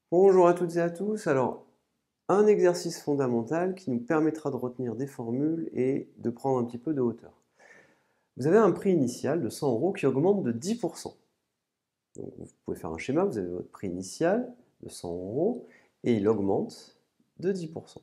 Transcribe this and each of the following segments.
Bonjour à toutes et à tous. Alors, un exercice fondamental qui nous permettra de retenir des formules et de prendre un petit peu de hauteur. Vous avez un prix initial de 100 € qui augmente de 10%. Donc, vous pouvez faire un schéma, vous avez votre prix initial de 100 € et il augmente de 10%.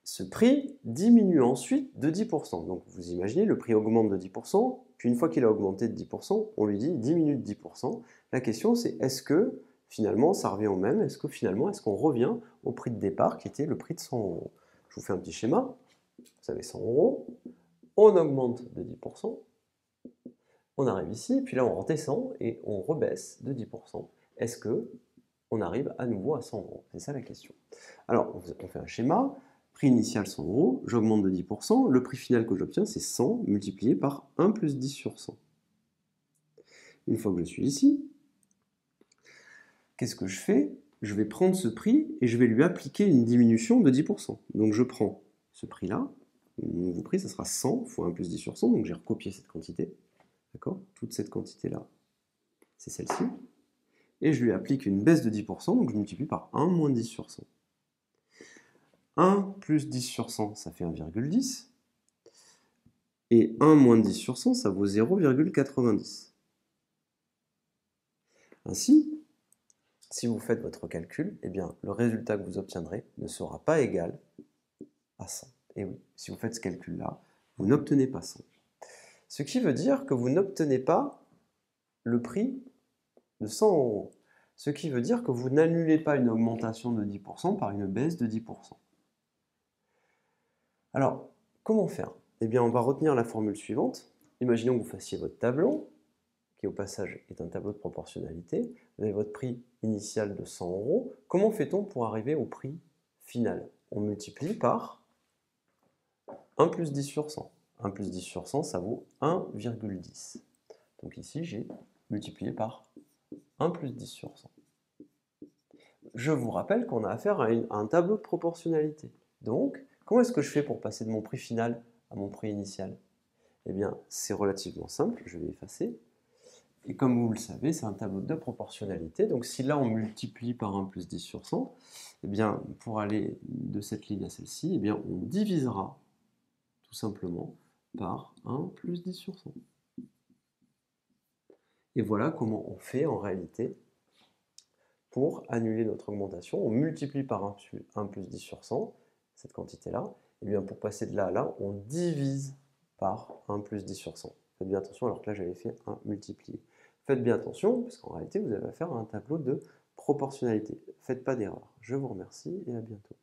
Ce prix diminue ensuite de 10%. Donc, vous imaginez, le prix augmente de 10%, puis une fois qu'il a augmenté de 10%, on lui dit diminue de 10%. La question, c'est est-ce que finalement ça revient au même? Est-ce qu'on revient au prix de départ qui était le prix de 100 €? Je vous fais un petit schéma. Vous avez 100 €, on augmente de 10%, on arrive ici, puis là on redescend et on rebaisse de 10%. Est-ce que on arrive à nouveau à 100 €? C'est ça la question. Alors, on fait un schéma. Prix initial 100 €, j'augmente de 10%, le prix final que j'obtiens c'est 100 multiplié par 1 plus 10 sur 100. Une fois que je suis ici, qu'est-ce que je fais? Je vais prendre ce prix et je vais lui appliquer une diminution de 10%. Donc je prends ce prix-là, mon nouveau prix, ça sera 100 fois 1 plus 10 sur 100, donc j'ai recopié cette quantité, d'accord? Toute cette quantité-là, c'est celle-ci. Et je lui applique une baisse de 10%, donc je multiplie par 1 moins 10 sur 100. 1 plus 10 sur 100, ça fait 1,10. Et 1 moins 10 sur 100, ça vaut 0,90. Ainsi, si vous faites votre calcul, eh bien, le résultat que vous obtiendrez ne sera pas égal à 100. Et oui, si vous faites ce calcul-là, vous n'obtenez pas 100. Ce qui veut dire que vous n'obtenez pas le prix de 100 €. Ce qui veut dire que vous n'annulez pas une augmentation de 10% par une baisse de 10%. Alors, comment faire? Eh bien, on va retenir la formule suivante. Imaginons que vous fassiez votre tableau, qui au passage est un tableau de proportionnalité. Vous avez votre prix initial de 100 €. Comment fait-on pour arriver au prix final? On multiplie par 1 plus 10 sur 100. 1 plus 10 sur 100, ça vaut 1,10. Donc ici, j'ai multiplié par 1 plus 10 sur 100. Je vous rappelle qu'on a affaire à un tableau de proportionnalité. Donc, comment est-ce que je fais pour passer de mon prix final à mon prix initial? Eh bien, c'est relativement simple. Je vais effacer. Et comme vous le savez, c'est un tableau de proportionnalité. Donc si là on multiplie par 1 plus 10 sur 100, eh bien, pour aller de cette ligne à celle-ci, eh bien, on divisera tout simplement par 1 plus 10 sur 100. Et voilà comment on fait en réalité pour annuler notre augmentation. On multiplie par 1 plus 10 sur 100, cette quantité-là. Et bien pour passer de là à là, on divise par 1 plus 10 sur 100. Faites bien attention, alors que là j'avais fait 1 multiplié. Faites bien attention, parce qu'en réalité vous avez affaire à un tableau de proportionnalité. Faites pas d'erreur. Je vous remercie et à bientôt.